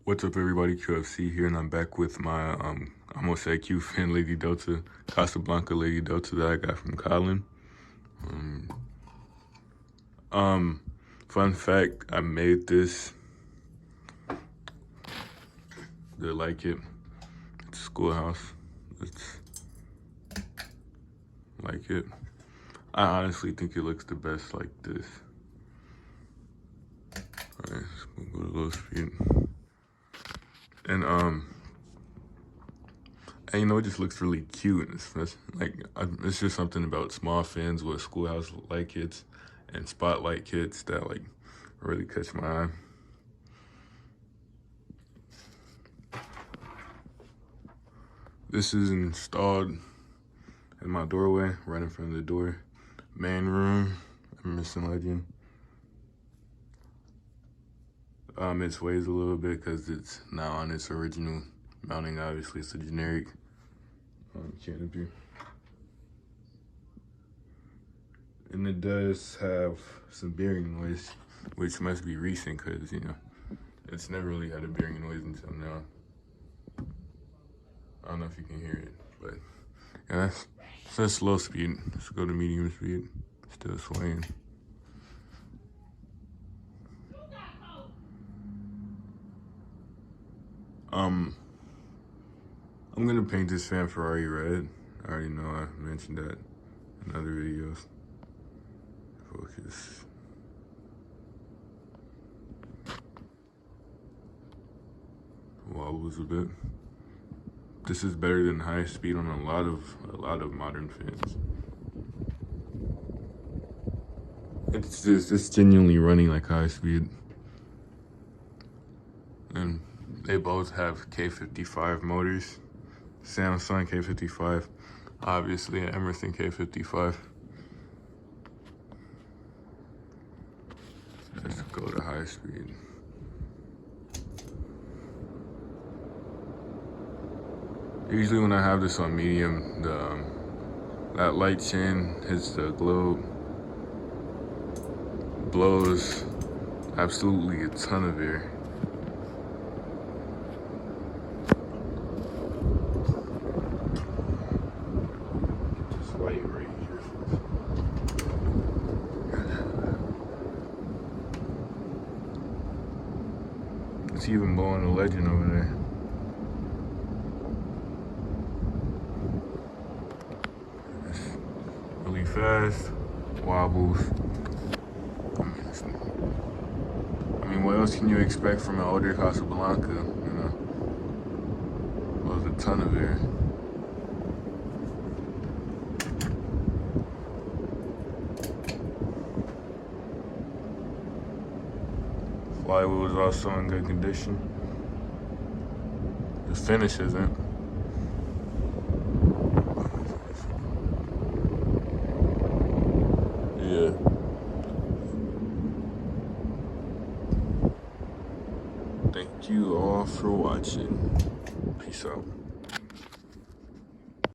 What's up, everybody? QFC here, and I'm back with my almost said Q Fin Lady Delta, Casablanca Lady Delta that I got from Colin. Fun fact, I made this. They like it. It's Schoolhouse. It's like it. I honestly think it looks the best like this. Alright, let's go to low speed. And you know, it just looks really cute. It's just something about small fins with Schoolhouse light kits and spotlight kits that like really catch my eye. This is installed in my doorway, right in front of the door. Main room, I'm missing legend. It sways a little bit because it's not on its original mounting. Obviously, it's a generic canopy. And it does have some bearing noise, which must be recent because, you know, it's never really had a bearing noise until now. I don't know if you can hear it, but yeah, that's low speed. Let's go to medium speed. Still swaying. I'm gonna paint this fan Ferrari red. I already know I mentioned that in other videos. Focus. Wobbles a bit. This is better than high speed on a lot of modern fans. It's genuinely running like high speed. And they both have K55 motors. Samsung K55, obviously an Emerson K55. Let's go to high speed. Usually when I have this on medium, that light chain hits the globe, blows absolutely a ton of air. Just light right here. It's even blowing a legend over there. Really fast, wobbles. I mean, what else can you expect from an older Casablanca, you know? Blows a ton of air. Flywheel is also in good condition. The finish isn't. Yeah. Thank you all for watching. Peace out.